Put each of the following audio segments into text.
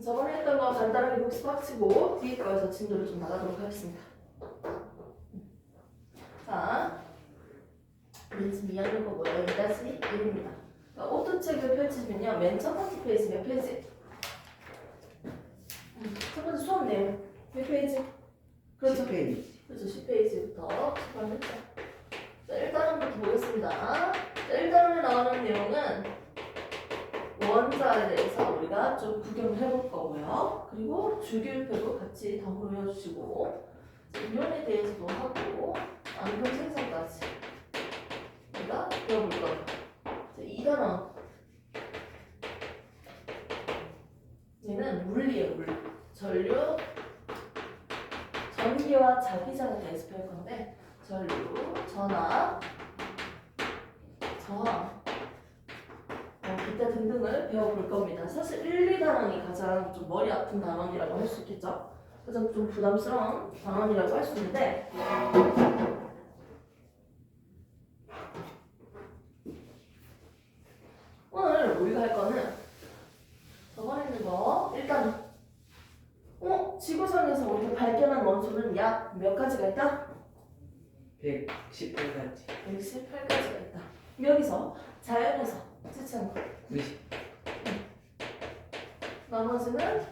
저번에 했던 거 간단하게 복습하시고 뒤에 거에서 진도를 좀 나가도록 하겠습니다. 자, 우리 지금 이해하는 거 뭐예요? 2-1입니다. 그러니까 오토책을 펼치면요. 맨 첫 번째 페이지 몇 페이지? 첫 번째 수업 내용 몇 페이지? 그렇죠. 10페이지. 그렇죠. 10페이지부터 출발했죠. 자, 1단원부터 보겠습니다. 자, 1단원에 나오는 내용은 원자에 대해서 우리가 좀 구경을 해볼 거고요. 그리고 주기율표도 같이 덤으로 외워주시고 이론에 대해서도 하고 안경 생성까지 우리가 배워볼 거예요. 자, 2단원 얘는 물리예요. 물. 전류, 전기와 자기장에 대해서 배울 건데 전류, 전압, 저항 기타 등등을 배워볼 겁니다. 사실 1, 2단원이 가장 좀 머리 아픈 단원이라고 할 수 있겠죠. 가장 좀 부담스러운 단원이라고 할 수 있는데 오늘 우리가 할 거는 저번에 있는 거 일단 지구상에서 우리가 발견한 원소는 약 몇 가지가 있다? 118가지. 118가지가 있다. 여기서 자연에서 채취한 거 90. 나머지는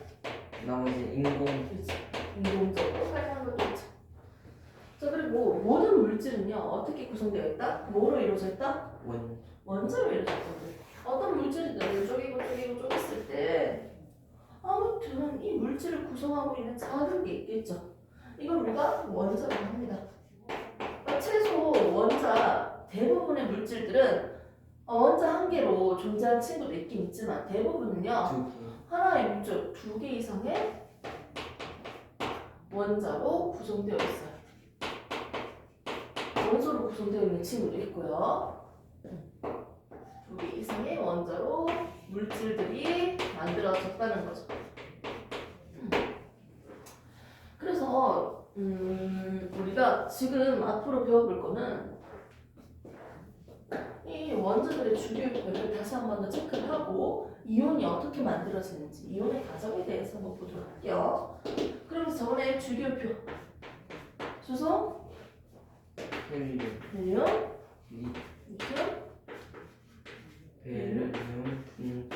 나머지 인공. 그렇지. 인공적으로 발견한 것도 있죠. 자, 그리고 모든 물질은요 어떻게 구성되어 있다? 뭐로 이루어져 있다? 원자로 이루어져 있거든. 어떤 물질들을 쪼개고 쪼갰을 때 아무튼 이 물질을 구성하고 있는 작은 게 있겠죠. 이걸 우리가 원자라고 합니다. 그러니까 최소 원자 대부분의 물질들은 원자 한 개로 존재하는 친구도 있긴 있지만 대부분은요 하나의 물질 2개 이상의 원자로 구성되어 있어요. 원소로 구성되어 있는 친구도 있고요. 2개 이상의 원자로 물질들이 만들어졌다는 거죠. 그래서 우리가 지금 앞으로 배워볼 거는 이 원자들의 주기율표를 다시 한 번 더 체크를 하고 이온이 어떻게 만들어지는지 이온의 과정에 대해서 한번 보도록 할게요. 그러면서 저번에 주기율표 주소 헬륨, 헬륨 리, 리튬 벨륨, 분소,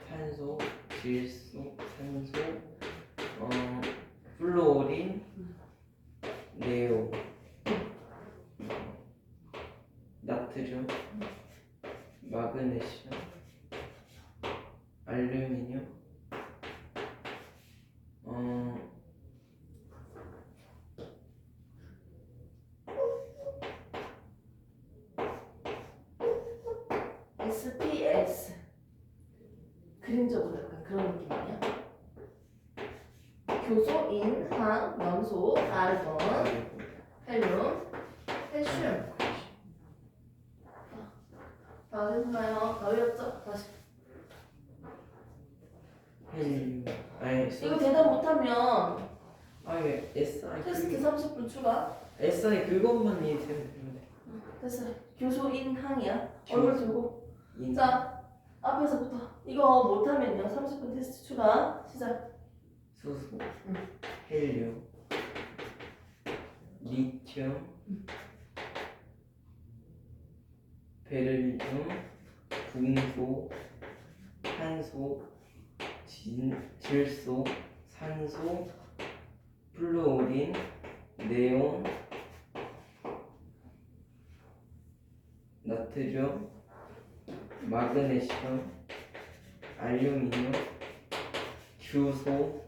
탄소, 질소, 산소, 플루오린, 네온, 나트륨, 마그네슘, 알루미늄, SPS 그림적으로 약간 그런 느낌이에요. 교소, 인, 항, 염소, 아르곤, 헬륨, 칼슘. 다 됐나요? 다 외웠죠? 다시. 헬륨. 아니, 이거 대답 못하면 아니 SI 테스트 30분 추가. SI 그것만 이해되면 되는데. 됐어요. 교소, 인, 항이야. 얼굴 들고. 인. 자, 앞에서부터. 이거 못하면요. 30분 테스트 추가. 시작. 수소, 헬륨, 리튬, 베릴륨, 분소, 탄소, 질소, 산소, 플루오린, 네온, 나트륨, 마그네슘, 알루미늄, 규소,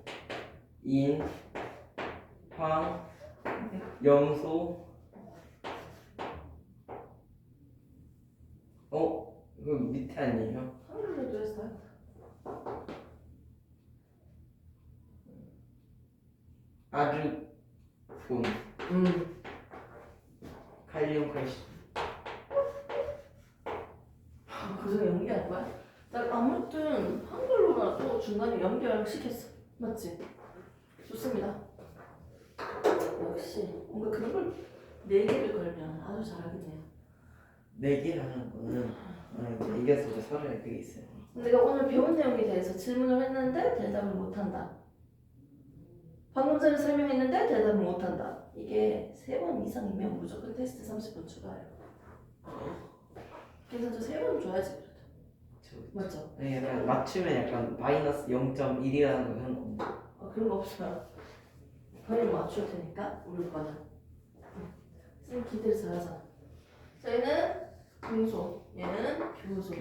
인, 황, 염소. 그 밑에 아니에요? 한글로도 했어요. 아르곤, 칼륨, 칼슘. 그래서 연기한 거야? 나 아무튼 한글로라도 중간에 연결시켰어. 맞지? 좋습니다. 역시 뭔가 그런 걸 4개를 걸면 아주 잘하겠네요. 내기 하는 거는 이제 이겼을 때 서로에 그게 있어요. 내가 오늘 배운 내용에 대해서 질문을 했는데 대답을 못한다. 방금 전에 설명했는데 대답을 못한다. 이게 3번 이상이면 무조건 테스트 30분 추가해요. 그래서 3번 줘야지 그래도. 맞죠? 네, 약간 맞추면 약간 마이너스 0.1이라는 거 그런 거 없나? 그런 거 없어요. 그걸 맞출 테니까 우리 거는. 선생님 기대를 잘하잖아. 저희는 금속, 얘는 교수.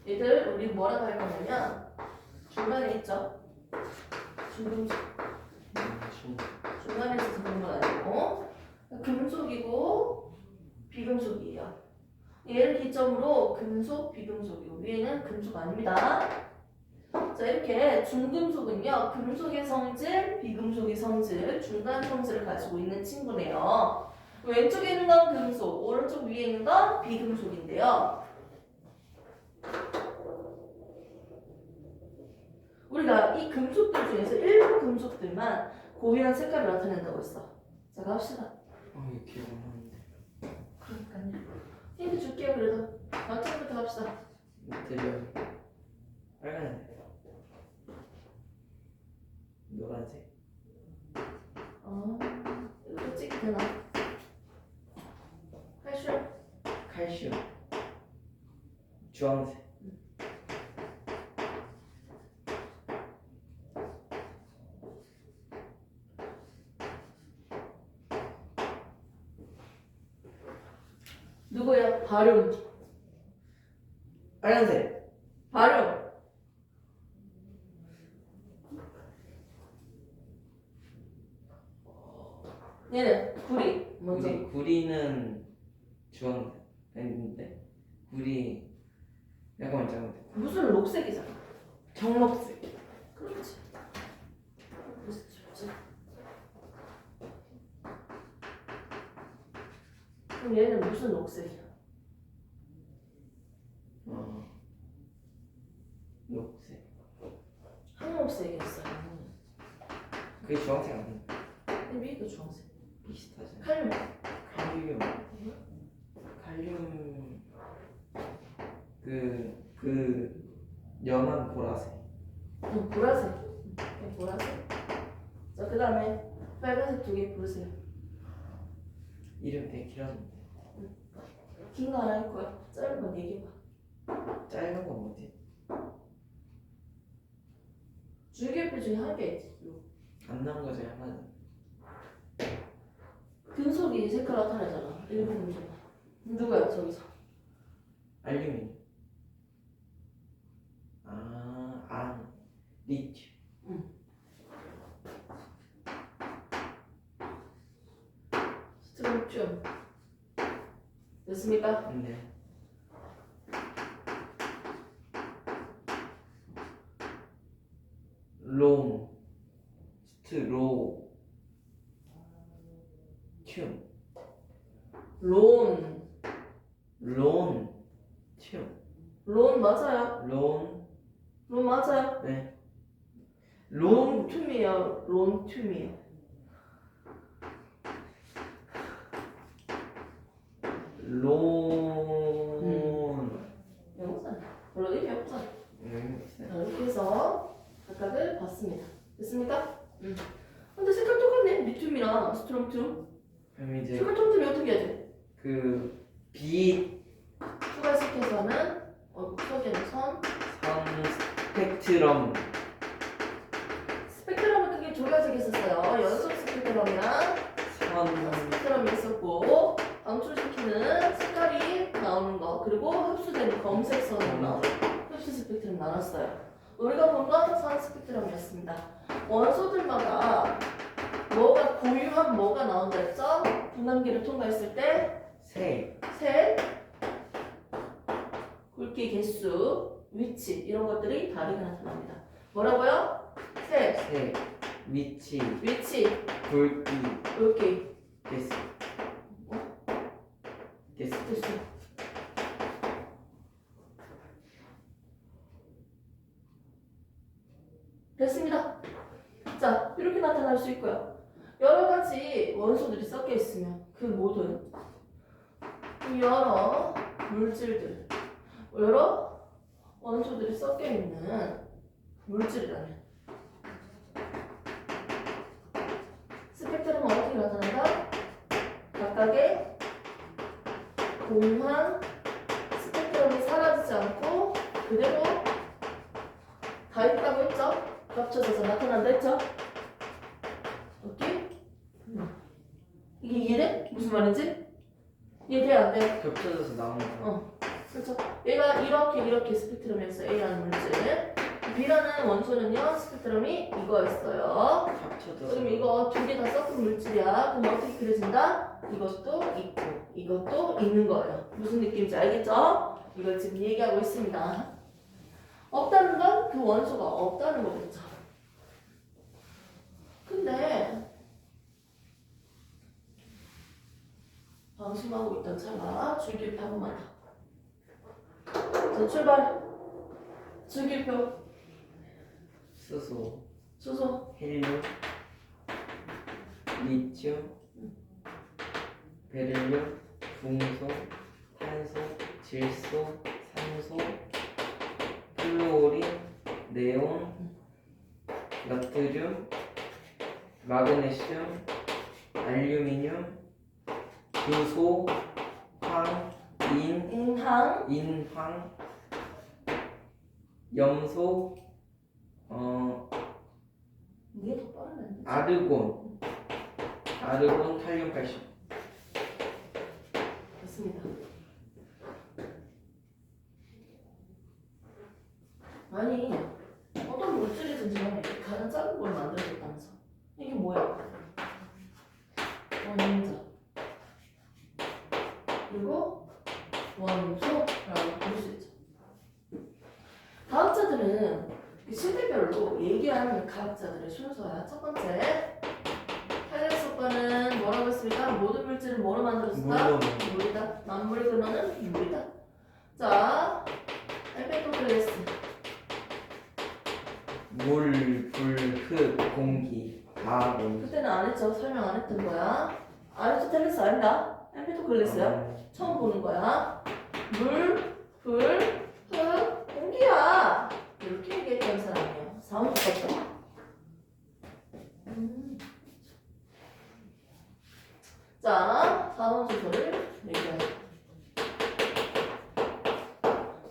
얘들 우리 뭐라고 할 거냐면 중간에 있죠? 중금속. 중간에 있어서 그런 건 아니고 금속이고 비금속이에요. 얘를 기점으로 금속, 비금속이고 위에는 금속 아닙니다. 자 이렇게 중금속은요 금속의 성질, 비금속의 성질, 중간 성질을 가지고 있는 친구네요. 왼쪽에 있는 건 금속, 오른쪽 위에 있는 건 비금속인데요. 우리가 이 금속들 중에서 일부 금속들만 고유한 색깔을 나타낸다고 했어. 자 갑시다. 이거 기억 안 나는데. 그러니까요. 힌트 줄게요 그래도. 마찬가지부터 갑시다. 드려. 빨간색. 노란색. 이거 찍기 되나? 칼슘. 칼슘. 주황색. 누구야? 바륨. 빨간색. 바륨. 얘는 구리. 먼저. 구리는 주황색. 아닌데 구리 잠깐만. 무슨 녹색이잖아. 청록색. 그렇지. 그럼 얘는 무슨 녹색이야? 녹색. 황록색이었어. 그게 주황색 아닌가? 위에도 주황색. 비슷하지. 칼륨. 칼륨. 그 연한 보라색. 보라색. 보라색. 자, 그 다음에 빨간색 2개 부르세요. 이름 되게 길었는데. 긴 거 하나 있고요. 짧은 건 얘기해봐. 짧은 건 뭐지? 줄기율표 중에 한 개 있지. 안 나온 거 중에 하나는 금속이 색깔 나타내잖아. 일부 금속. 누구야 저기서? 알루미늄. 리튬. 스트론튬. 됐습니까? 네. 롬. 스트로. 튬. 론. 튬. 론 맞아요. 론 맞아요. 네. 론튬이에요. 론튬이에요. 영어잖아. 별로 의미 없잖아. 이렇게 해서 각각을 봤습니다. 됐습니까? 근데 색깔 똑같네. 리튬이랑 스트론튬. 그럼 이제 색깔 똑같으면 어떻게 해야 돼? 빛 추가시켜서 하면 속에는 선. 스펙트럼. 스펙트럼은 크게 두 가지가 있었어요. 연속 스펙트럼이랑 스펙트럼이 있었고 방출시키는 색깔이 나오는 거 그리고 흡수되는 검색 선으로 나오는 흡수 스펙트럼 나눴어요. 우리가 본 건 선 스펙트럼이었습니다. 원소들마다 뭐가 고유한 뭐가 나온다 했죠? 분담기를 통과했을 때 색, 굵기, 개수, 위치 이런 것들이 다르게 나타납니다. 뭐라고요? 색, 위치, 굵기, 개수. 개수. 됐습니다. 자, 이렇게 나타날 수 있고요. 여러 가지 원소들이 섞여 있으면 그 모든 여러 물질들, 여러 원소들이 섞여 있는 물질이라면 스펙트럼은 어떻게 나타난다? 각각의 공한 스펙트럼이 사라지지 않고 그대로 다 있다고 했죠? 겹쳐져서 나타난다 했죠? 오케이? 이게 이해돼? 무슨 말인지? 이해돼 안 돼? 겹쳐져서 나오는 거. 그렇죠? 얘가 이렇게 스펙트럼이었어. A라는 물질. B라는 원소는요 스펙트럼이 이거였어요. 합쳐져서. 그럼 이거 두 개 다 섞은 물질이야. 그럼 어떻게 그려진다? 이것도 있고 이것도 있는 거예요. 무슨 느낌인지 알겠죠? 이걸 지금 얘기하고 있습니다. 없다는 건 그 원소가 없다는 거겠죠. 근데 방심하고 있던 차가 줄기표 한 번만 더. 자, 출발. 줄기표. 수소, 수소. 헬륨, 리튬, 베릴륨, 중소, 탄소, 질소, 산소, 플루오린, 네온, 나트륨, 마그네슘, 알루미늄, 규소, 황, 인항. 인황, 염소, 이게 더 빠르네. 아르곤, 칼륨, 칼슘. 됐습니다. 아니 어떤 물질이든지 간에 가장 작은 걸 만들어줬다면서 이게 뭐야? 원자 그리고 원소라고 부를 수 있죠. 과학자들은 이 시대별로 얘기하는 과학자들의 순서야. 첫 번째 탄력속과는 뭐라고 했습니까? 모든 물질은 뭐로 만들어졌다? 물로. 물이다. 만물의 근원은 물이다. 자, 에피토클레스. 물, 불, 흙, 공기, 다 원소. 그때는 안 했죠. 설명 안 했던 거야. 아리스토텔레스 아니다. 에피토클레스야. 처음 보는 거야. 물, 불, 흙, 공기야. 이렇게 얘기했던 사람이에요. 사원 똑같다. 자, 사원소설을 얘기해요.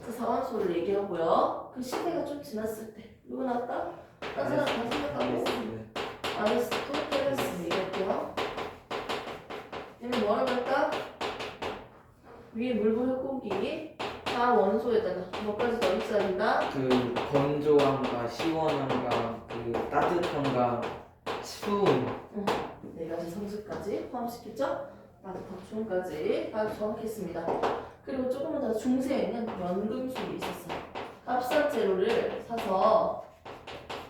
자, 사원소를 얘기하고요. 그 시대가 좀 지났을 때 누구 나왔다? 딴 사람 다 생각하고 아리스토텔레스 얘기할게요. 얘는 뭐라고 할까? 위에 물불 흙공기 다 원소에다가 뭐까지 더 있어야 된다? 그 건조함과 시원함과 그 따뜻함과 추움. 네 가지 성질까지 포함시켰죠? 따뜻한 추움까지 아주 정확했습니다. 그리고 조금은 더 중세에는 연금술이 있었어요. 값싼 재료를 사서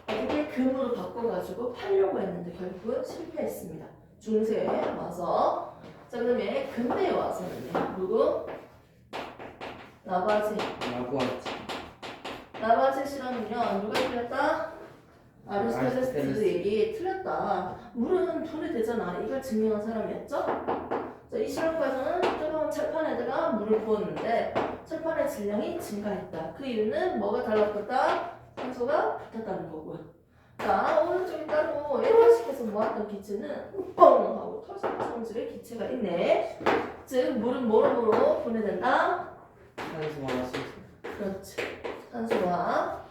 어떻게 금으로 바꿔가지고 팔려고 했는데 결국은 실패했습니다. 중세에 와서. 자, 그 다음에 근대에 와서는요. 누구? 라바제. 라고 하지. 라바제 실험은요. 누가 틀렸다? 아리스토텔레스 아리스토텔레스. 얘기 틀렸다. 물은 분해되잖아. 이걸 증명한 사람이었죠? 자, 이 실험과에서는 뜨거운 철판에다가 물을 부었는데 철판의 질량이 증가했다. 그 이유는 뭐가 달라붙었다? 산소가 붙었다는 거고요. 자, 오른쪽에 따로 예타식해서 모았던 기체는 뻥 하고 터지는 성질의 기체가 있네. 즉 물은 뭐로 분해된다? 산소와 수소. 그렇지. 산소와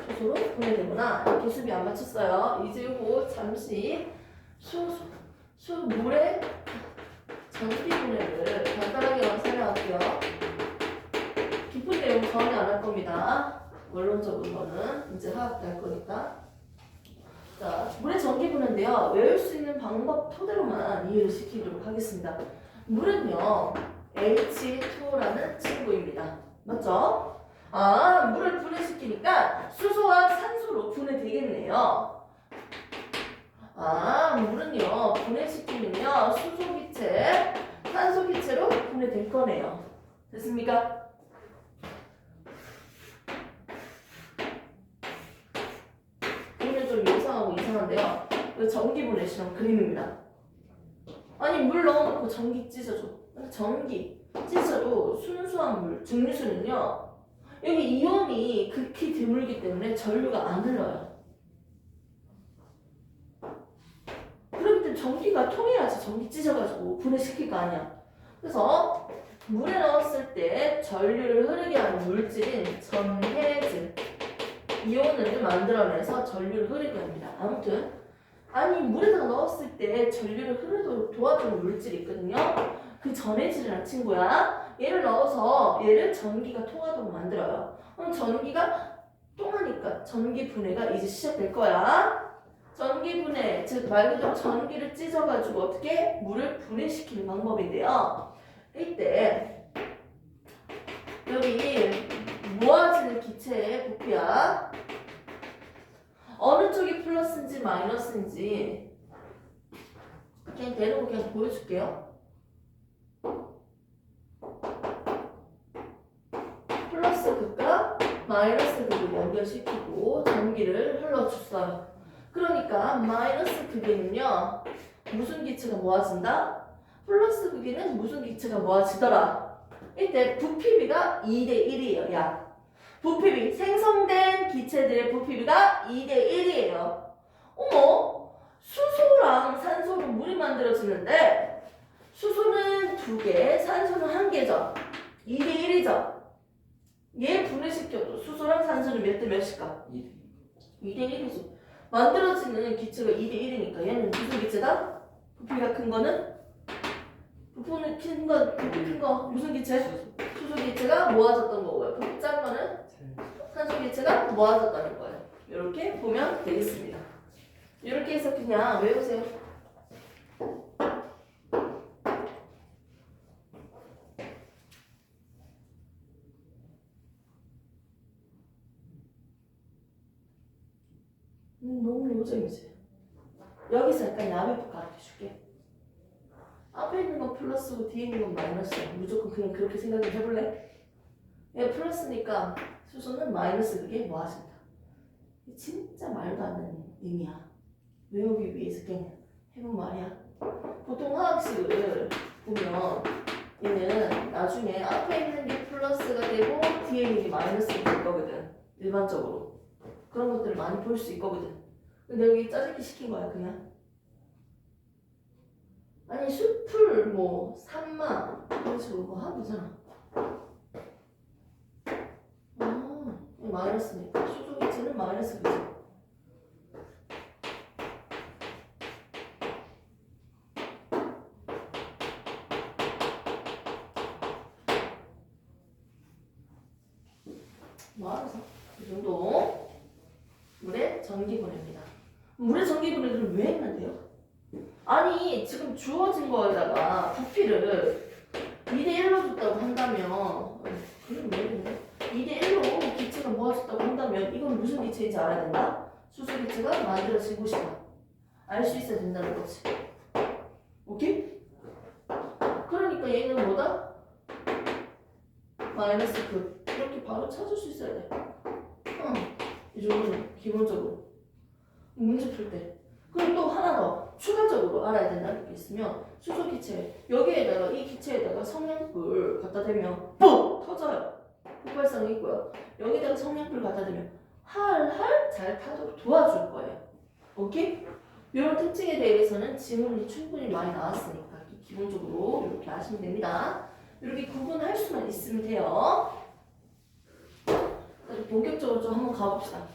수소로 분해되구나. 이렇게 수비 안 맞췄어요. 이제 요거 잠시 물의 전기 분해를 간단하게 설명할게요. 깊은 내용 전혀 안 할 겁니다. 원론적인 거는 이제 화학 할 거니까. 자, 물의 전기 분해인데요. 외울 수 있는 방법 토대로만 이해를 시키도록 하겠습니다. 물은요, H2O라는 친구입니다. 맞죠? 아, 물을 분해시키니까 수소와 산소로 분해되겠네요. 아, 물은요, 분해시키면요, 수소 기체, 산소 기체로 분해될 거네요. 됐습니까? 그림이 좀 요상하고 이상한데요. 이거 전기 분해 실험 그림입니다. 아니, 물 넣어놓고 전기 찢어줘. 근데 전기. 찢어도 순수한 물, 증류수는요. 여기 이온이 극히 드물기 때문에 전류가 안 흘러요. 그렇기 때문에 전기가 통해야지 전기 찢어가지고 분해시킬 거 아니야. 그래서 물에 넣었을 때 전류를 흐르게 하는 물질인 전해질 이온을 만들어내서 전류를 흐르게 합니다. 아무튼 아니 물에다가 넣었을 때 전류를 흐르도록 도와주는 물질이 있거든요. 그 전해질이라는 친구야. 얘를 넣어서 얘를 전기가 통하도록 만들어요. 그럼 전기가 통하니까 전기 분해가 이제 시작될 거야. 전기 분해, 즉 말 그대로 전기를 찢어가지고 어떻게 물을 분해시키는 방법인데요. 이때 여기 모아지는 기체의 부피야. 어느 쪽이 플러스인지 마이너스인지 그냥 대놓고 그냥 보여줄게요. 플러스 극과 마이너스 극을 연결시키고 전기를 흘러줬어요. 그러니까 마이너스 극에는요 무슨 기체가 모아진다? 플러스 극에는 무슨 기체가 모아지더라? 이때 부피비가 2대1이에요. 야, 부피비, 생성된 기체들의 부피비가 2대1이에요. 어머, 수소랑 산소로 물이 만들어지는데 수소는 2개, 산소는 1개죠. 2대1이죠. 얘 분해시켜도 수소랑 산소는 몇 대 몇일까? 2대1이지. 만들어지는 기체가 2대1이니까 얘는 무슨 기체다? 부피가 큰 거는? 부피는 큰 거 무슨 기체? 수소 기체가 모아졌던 거고요. 부피 작은 거는? 산소 기체가 모아졌다는 거예요. 이렇게 보면 되겠습니다. 이렇게 해서 그냥 외우세요. 너무 요정이지. 여기서 약간 야매폭 가르쳐줄게. 앞에 있는 건 플러스고 뒤에 있는 건 마이너스야. 무조건 그냥 그렇게 생각을 해볼래? 얘 플러스니까 수소는 마이너스 그게 모아진다. 진짜 말도 안 되는 의미야. 외우기 위해서 그냥 해본 말이야. 보통 화학식을 보면 얘는 나중에 앞에 있는 게 플러스가 되고 뒤에 있는 게 마이너스가 될 거거든. 일반적으로. 그런 것들을 많이 볼 수 있거든. 근데 여기 짜증기 시킨 거야 그냥. 아니 숲을 뭐 산마 이런 식으로 뭐 하면 되잖아. 마이너스니까 수소 기체는 마이너스 기체. 모아서 이 정도 물에 전기 보냅니다. 물에 전기 보내기를 왜 했는데요? 아니 지금 주어진 거에다가 부피를 2대1로 줬다고 한다면 그럼 왜 했는데? 2대1로 기체가 모아졌다고 한다면 이건 무슨 기체인지 알아야 된다? 수소 기체가 만들어진 곳이다. 알 수 있어야 된다는 거지. 오케이? 그러니까 얘는 뭐다? 마이너스 그 이렇게 바로 찾을 수 있어야 돼. 이 정도는 기본적으로 문제 풀 때. 그리고 또 하나 더 추가적으로 알아야 된다는 게 있으면 수소 기체 여기에다가 이 기체에다가 성냥불 갖다 대면 ปุ๊! 터져요. 폭발성이 있고요. 여기다가 성냥불 갖다 대면 활활 잘 타도록 도와줄 거예요. 오케이? 이런 특징에 대해서는 지문이 충분히 많이 나왔으니까 기본적으로 이렇게 아시면 됩니다. 이렇게 구분할 수만 있으면 돼요. 본격적으로 좀 한번 가봅시다.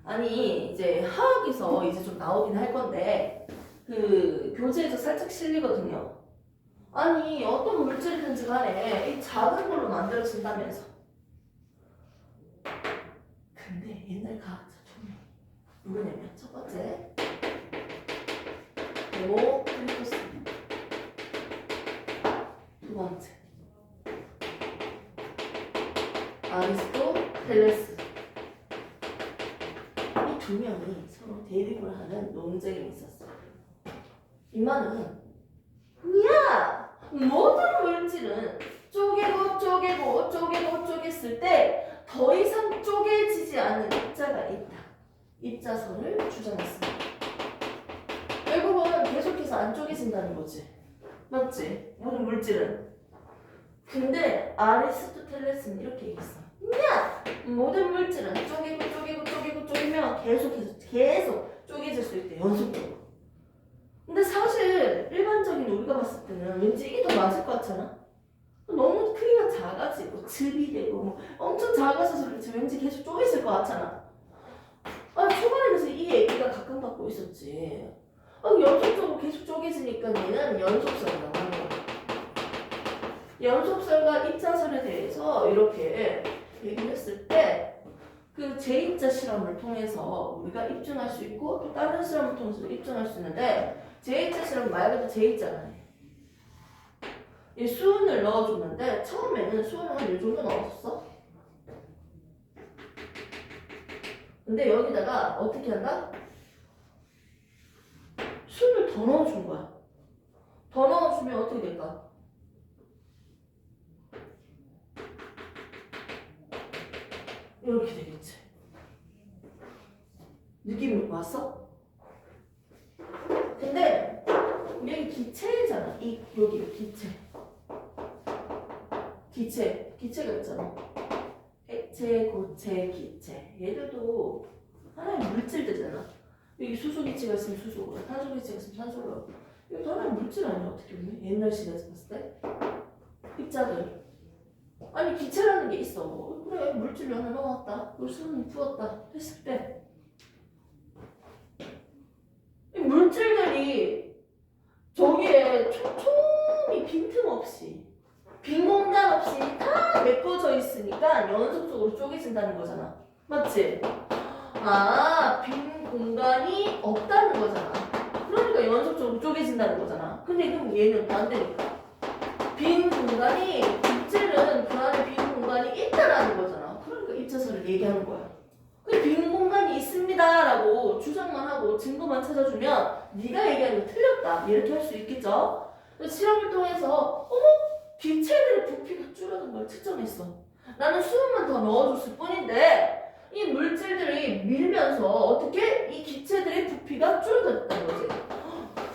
아니 이제 화학에서 이제 좀 나오긴 할 건데 그 교재에서 살짝 실리거든요. 아니 어떤 물질이든지 간에 이 작은 걸로 만들어진다면서. 근데 옛날 과학자 두 명 누구냐면 첫 번째 데모크리토스, 두 번째 아리스토텔레스. 이 두 명이 서로 대립을 하는 논쟁이 있었어요. 이 말은 야! 모든 물질은 쪼개고 때 더 이상 쪼개지지 않는 입자가 있다. 입자선을 주장했습니다. 결국은 계속해서 안 쪼개진다는 거지. 맞지? 모든 물질은 근데 아리스토텔레스는 이렇게 얘기했어. 야! 모든 물질은 쪼개면 계속 쪼개질 수 있대, 연속적으로. 근데 사실 일반적인 우리가 봤을 때는 왠지 이게 더 맞을 것 같잖아? 너무 크기가 작아지고 즙이 되고 뭐 엄청 작아져서 그렇지 왠지 계속 쪼개질 것 같잖아. 아, 초반에 그래서 이 얘기가 각광받고 있었지. 아, 연속적으로 계속 쪼개지니까 얘는 연속설이라고 하는 거야. 연속설과 입자설에 대해서 이렇게 얘기를 했을 때 그 제2자 실험을 통해서 우리가 입증할 수 있고 또 다른 실험을 통해서 입증할 수 있는데 제2자 실험 말 그대로 제2자가 이 수은을 넣어줬는데 처음에는 수은을 한 이 정도 넣었어. 근데 여기다가 어떻게 한다? 수은을 더 넣어준 거야. 더 넣어주면 어떻게 될까? 이렇게 되겠지. 느낌이 왔어? 근데 여기 기체잖아. 여기 기체가 있잖아. 액체, 고체, 기체. 얘들도 하나의 물질들이잖아. 여기 수소 기체가 있으면 수소고, 탄소 기체가 있으면 탄소고. 이거 하나의 물질 아니야 어떻게 보면? 옛날 시대에서 봤을 때 입자들. 아니 기체라는 게 있어. 그래 물질을 하나 넣어왔다. 그걸 수능이 부었다 했을 때 이 물질들이 저기에 촘촘히 빈틈없이 빈 공간 없이 다 메꿔져 있으니까 연속적으로 쪼개진다는 거잖아. 맞지? 아, 빈 공간이 없다는 거잖아. 그러니까 연속적으로 쪼개진다는 거잖아. 근데 그럼 얘는 반대니까. 빈 공간이, 물질은 그 안에 빈 공간이 있다라는 거잖아. 그러니까 입자설을 얘기하는 거야. 근데 빈 공간이 있습니다 라고 주장만 하고 증거만 찾아주면 네가 얘기하는 거 틀렸다 이렇게 할 수 있겠죠. 실험을 통해서 기체들의 부피가 줄어든 걸 측정했어. 나는 수분만 더 넣어줬을 뿐인데 이 물질들이 밀면서 어떻게 이 기체들의 부피가 줄어들었다는 거지.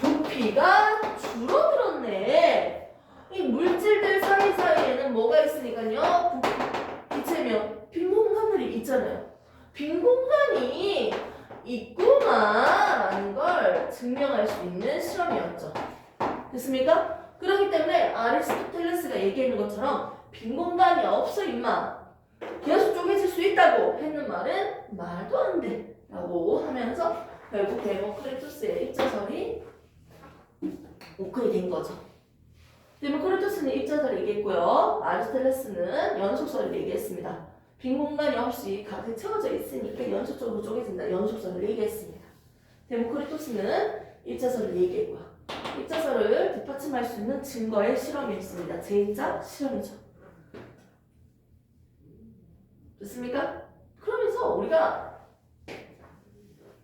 부피가 줄어들었네. 이 물질들 사이사이에는 뭐가 있으니까요. 기체면 빈 공간들이 있잖아요. 빈 공간이 있구나라는 걸 증명할 수 있는 실험이었죠. 됐습니까? 그렇기 때문에 아리스토텔레스가 얘기하는 것처럼 빈 공간이 없어 임마 계속 쪼개질 수 있다고 했는 말은 말도 안 돼 라고 하면서 결국 데모크리투스의 입자설이 오크이 된 거죠. 데모크리투스는 입자설을 얘기했고요. 아리스토텔레스는 연속설을 얘기했습니다. 빈 공간이 없이 가득 채워져 있으니까 연속적으로 쪼개진다. 연속설을 얘기했습니다. 데모크리투스는 입자설을 얘기했고요. 입자설을 뒷받침할 수 있는 증거의 실험이 있습니다. 제2자 실험이죠. 됐습니까? 그러면서 우리가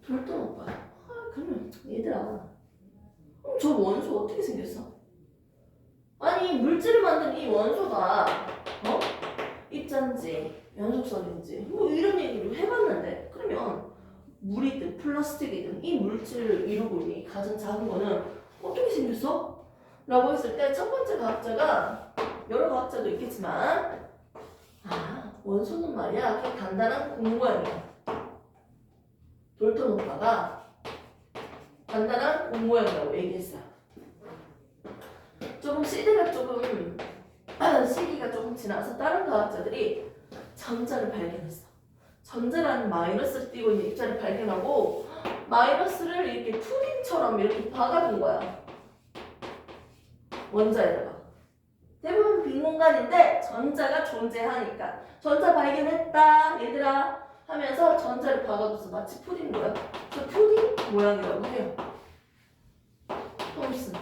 돌던 오빠 그러면 얘들아 저 원소 어떻게 생겼어? 아니 물질을 만든 이 원소가 입자인지 연속설인지 뭐 이런 얘기를 해봤는데 그러면 물이든 플라스틱이든 이 물질을 이루고 있는 이 가장 작은 거는 어떻게 생겼어? 라고 했을 때 첫 번째 과학자가 여러 과학자도 있겠지만 원소는 말이야 그냥 간단한 공 모양이야. 돌턴 오빠가 간단한 공 모양이라고 얘기했어요. 조금 시기가 조금 지나서 다른 과학자들이 전자를 발견했어. 전자라는 마이너스를 띄고 있는 입자를 발견하고 마이너스를 이렇게 푸딩처럼 이렇게 박아둔 거야. 원자에다가. 대부분 빈 공간인데 전자가 존재하니까 전자 발견했다 얘들아 하면서 전자를 박아줘서 마치 푸딩 모양. 그 푸딩 모양이라고 해요. 톰슨.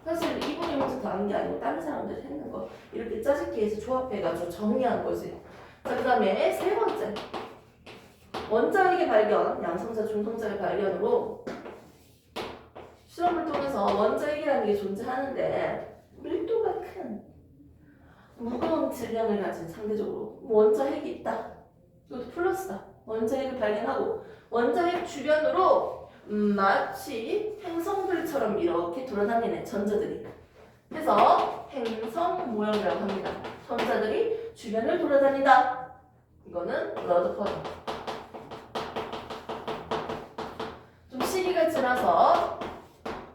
사실 이분이 먼저 다 한 게 아니고 다른 사람들이 했는 거 이렇게 짜집기 해서 조합해가지고 정리한 거지. 자, 그 다음에 세 번째 원자핵의 발견, 양성자, 중성자의 발견으로 실험을 통해서 원자핵이라는 게 존재하는데 밀도가 큰 무거운 질량을 가진 상대적으로 원자핵이 있다. 이것도 플러스다. 원자핵을 발견하고 원자핵 주변으로 마치 행성들처럼 이렇게 돌아다니는 전자들이. 그래서 행성 모형이라고 합니다. 전자들이 주변을 돌아다닌다. 이거는 러더퍼드. 좀 시기가 지나서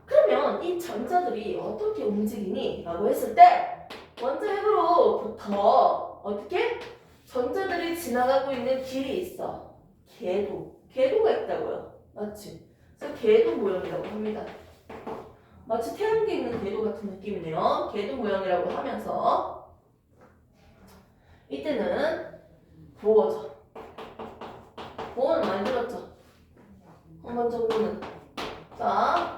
그러면 이 전자들이 어떻게 움직이니? 라고 했을 때 원자 핵으로부터 어떻게? 전자들이 지나가고 있는 길이 있어. 궤도가 있다고요. 맞지? 그래서 궤도 모형이라고 합니다. 마치 태양계 있는 궤도 같은 느낌이네요. 궤도 모형이라고 하면서 이때는 보어죠. 보어는 많이 들었죠? 한 번 정도는. 자,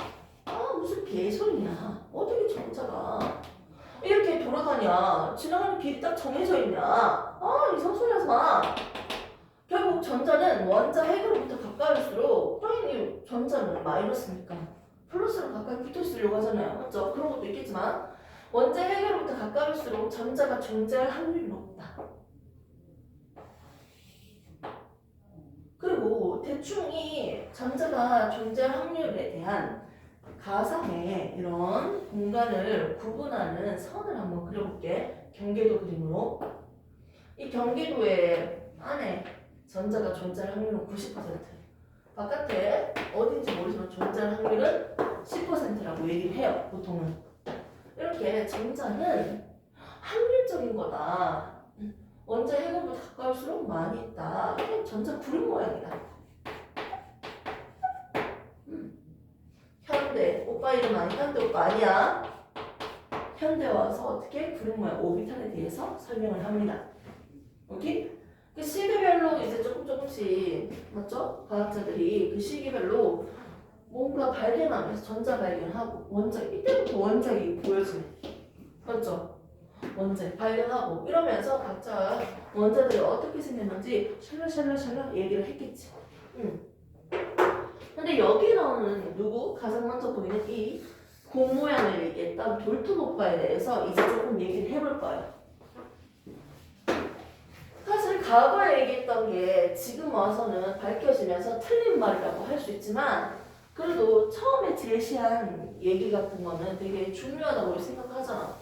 무슨 개소리냐. 어떻게 전자가 이렇게 돌아가냐. 지나가는 길이 딱 정해져 있냐. 이상 소리 하지 마. 결국 전자는 원자 핵으로부터 가까울수록 당연히 전자는 마이너스니까 플러스로 가까이 붙어 있으려고 하잖아요. 맞죠? 그런 것도 있겠지만 원자 핵으로부터 가까울수록 전자가 존재할 확률이 높다. 그리고 대충 이 전자가 존재할 확률에 대한 가상의 이런 공간을 구분하는 선을 한번 그려볼게. 경계도 그림으로. 이 경계도의 안에 전자가 존재할 확률은 90%. 바깥에 어딘지 모르지만 존재할 확률은 10%라고 얘기를 해요. 보통은. 이렇게 전자는 확률적인 거다. 원자 핵으로부터 가까울수록 많이 있다. 이게 전자 구름 모양이다. 현대, 오빠 이름 아니야? 현대 오빠 아니야? 현대 와서 어떻게 구름 모양 오비탈에 대해서 설명을 합니다. 오케이? 그 시기별로 이제 조금씩 맞죠? 과학자들이 그 시기별로 뭔가 발견하면서 전자 발견하고 원자 이때부터 원자기 보여지네. 맞죠? 원자 발견하고 이러면서 각자 원자들이 어떻게 생겼는지 샬라샬라샬라 얘기를 했겠지. 근데 여기 나오는 누구? 가장 먼저 보이는 이 공 모양을 얘기했던 볼튼 오빠에 대해서 이제 조금 얘기를 해볼 거예요. 사실 과거에 얘기했던 게 지금 와서는 밝혀지면서 틀린 말이라고 할 수 있지만 그래도 처음에 제시한 얘기 같은 거는 되게 중요하다고 생각하잖아.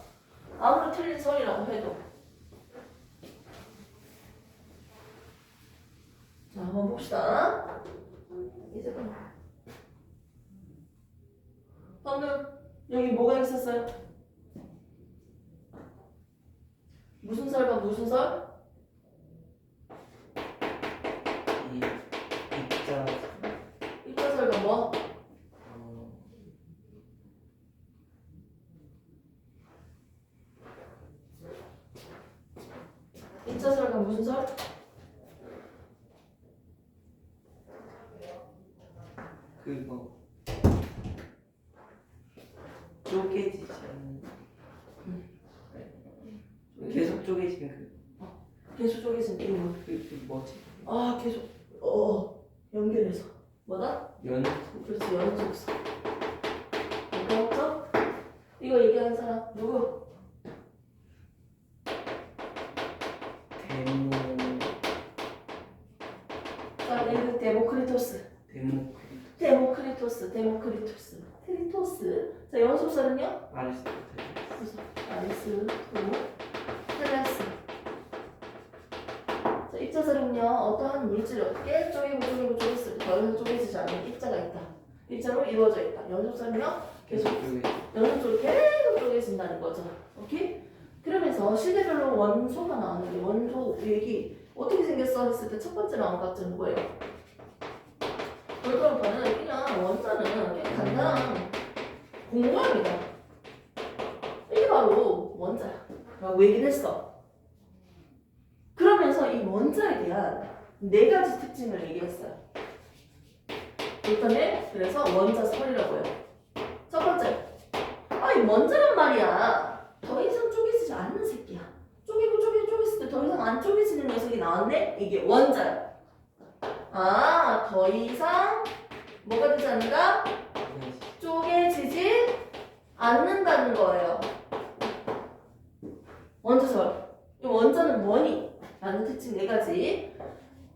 아무리 틀린 설이라고 해도. 자, 한번 봅시다. 이제 방금 여기 뭐가 있었어요? 무슨 설과 무슨 설? 입자설과 뭐? 입자설과 무슨 설? 그거 쪼개지지 않는 계속 쪼개지는 계속 쪼개진 게 뭐? 그 뭐지? 계속 연결해서 뭐다? 연속. 그렇지, 연속성. 맞죠? 이거 얘기하는 사람 누구? 자, 얘는 데모크리토스. 트리토스. 자, 연속설은요? 아리스토텔레스. 자, 입자설은요, 어떠한 물질이 어떻게 쪼개고 쪼갰을 때 더 이상 쪼개지지 않는 입자가 있다. 입자로 이루어져 있다. 연속설은요, 계속 연속적으로 계속 쪼개진다는 거죠. 오케이? 그러면서 시대별로 원소가 나왔는데 원소 얘기 어떻게 생겼어 했을 때 첫 번째 나온 값은 누구예요? 볼트오빠는 그냥 원자는 그냥 간단한 공모양이다. 이게 바로 원자야 라고 얘기를 했어. 그러면서 이 원자에 대한 4가지 특징을 얘기했어요. 볼트는 그래서 원자설이라고 해요. 첫 번째, 이 원자란 말이야 더 이상 쪼개지지 않는 새끼야. 쪼갰을 때 더 이상 안 쪼개지는 녀석이 나왔네? 이게 원자야. 더 이상 뭐가 되지 않는다? 쪼개지지 않는다는 거예요. 원자설. 이 원자는 뭐니? 라는 특징 4가지.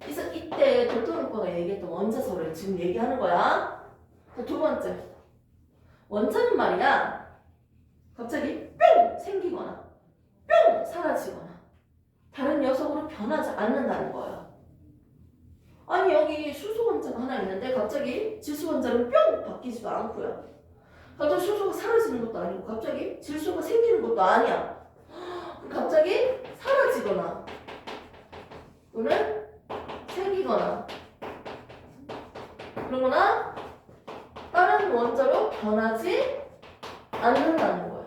그래서 이때 돌토 오빠가 얘기했던 원자설을 지금 얘기하는 거야. 자, 두 번째. 원자는 말이야 갑자기 뿅! 생기거나 뿅 사라지거나 다른 녀석으로 변하지 않는다는 거예요. 아니 여기 수소 원자가 하나 있는데 갑자기 질소 원자는 뿅 바뀌지도 않고요. 갑자기 수소가 사라지는 것도 아니고 갑자기 질소가 생기는 것도 아니야. 갑자기 사라지거나 또는 생기거나 그러거나 다른 원자로 변하지 않는다는 거야.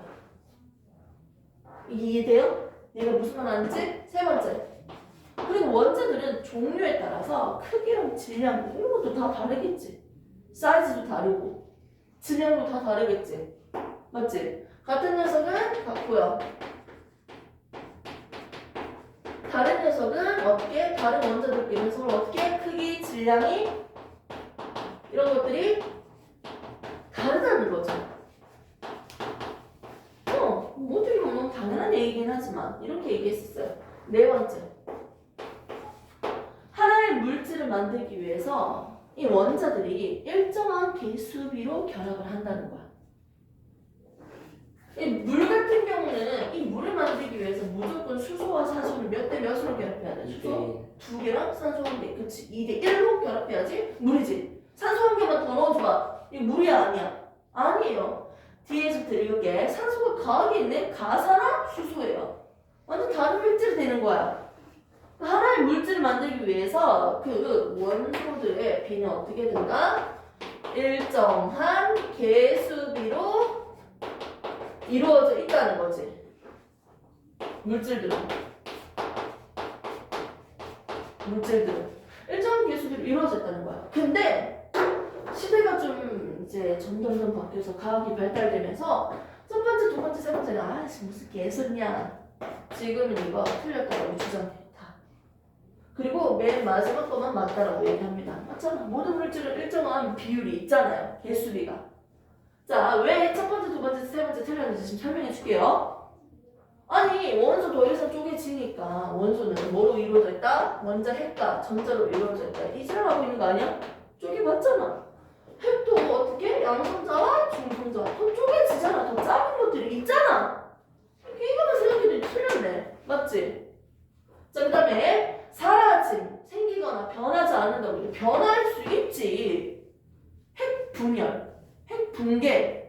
이게 이해돼요? 얘가 무슨 말 하는지? 세 번째. 그리고 원자들은 종류에 따라서 크기랑 질량 이런 것도 다 다르겠지. 사이즈도 다르고 질량도 다 다르겠지. 맞지? 같은 녀석은 같고요. 다른 녀석은 어떻게? 다른 원자들끼리 서로 어떻게? 크기, 질량이 이런 것들이 다르다는 거죠. 뭐 어떻게 보면 당연한 얘기긴 하지만 이렇게 얘기했었어요. 네 번째. 하나의 물질을 만들기 위해서 이 원자들이 일정한 개수비로 결합을 한다는 거야. 이 물 같은 경우는 이 물을 만들기 위해서 무조건 수소와 산소를 몇 대 몇으로 결합해야 돼? 수소 2개랑 산소 1개. 그치? 2대 1로 결합해야지 물이지. 산소 1개만 더 넣어줘봐. 이거 물이 아니야. 아니에요. 뒤에서 들을게. 산소가 과하게 있는 가산화 수소예요. 완전 다른 물질이 되는 거야. 하나의 물질을 만들기 위해서 그 원소들의 비는 어떻게 된다? 일정한 개수비로 이루어져 있다는 거지. 물질들은 일정한 개수비로 이루어져 있다는 거야. 근데 시대가 좀 이제 점점 바뀌어서 과학이 발달되면서 첫 번째, 두 번째, 세 번째는 아씨 무슨 개소리냐. 지금은 이거 틀렸다고 주장해. 그리고 맨 마지막 거만 맞다라고 얘기합니다. 맞잖아. 모든 물질은 일정한 비율이 있잖아요. 개수비가. 자, 왜 첫 번째, 두 번째, 세 번째 틀렸는지 지금 설명해 줄게요. 아니, 원소 더 이상 쪼개지니까 원소는 뭐로 이루어져 있다? 원자 핵과 전자로 이루어져 있다. 이질하고 있는 거 아니야? 쪼개봤잖아. 핵도 어떻게? 양성자와 중성자. 더 쪼개지잖아. 더 작은 것들이 있잖아. 이거만 생각해도 틀렸네. 맞지? 자, 그 다음에 사라짐, 생기거나 변하지 않는다고. 변할 수 있지. 핵 분열, 핵 붕괴.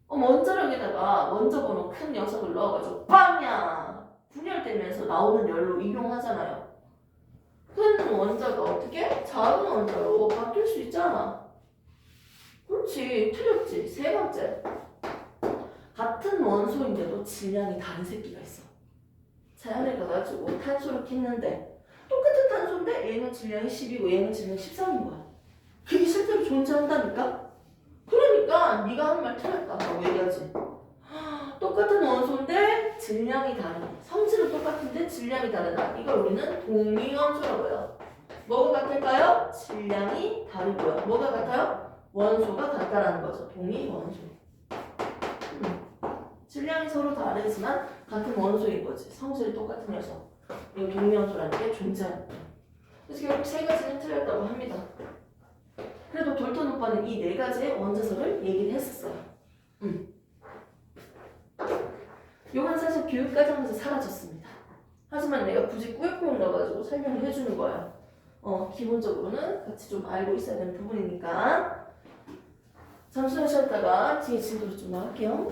원자력에다가 원자 번호 큰 녀석을 넣어가지고 빵야 분열되면서 나오는 열로 이용하잖아요. 큰 원자가 어떻게? 작은 원자로 바뀔 수 있잖아. 그렇지. 틀렸지. 세 번째. 같은 원소인데도 질량이 다른 새끼가 있어. 자연에 가가지고 탄소를 캤는데 똑같은 탄소인데 얘는 질량이 10이고 얘는 질량이 13인 거야. 그게 실제로 존재한다니까? 그러니까 네가 하는 말 틀렸다고 얘기하지. 똑같은 원소인데 질량이 다르다. 성질은 똑같은데 질량이 다르다. 이걸 우리는 동위원소라고 해요. 뭐가 같을까요? 질량이 다르고요. 뭐가 같아요? 원소가 같다라는 거죠. 동위원소. 질량이 서로 다르지만 같은 원소인 거지. 성질이 똑같은 녀석. 이거 동위원소라는 게 존재하는 거야. 그래서 결국 세 가지는 틀렸다고 합니다. 그래도 돌턴 오빠는 이 네 가지의 원자석을 얘기를 했었어요. 요건 사실 교육 과정에서 사라졌습니다. 하지만 내가 굳이 꾸역꾸역 넣어가지고 설명을 해주는 거야. 기본적으로는 같이 좀 알고 있어야 되는 부분이니까. 잠시 쉬었다가 뒤에 진도로 좀 나갈게요.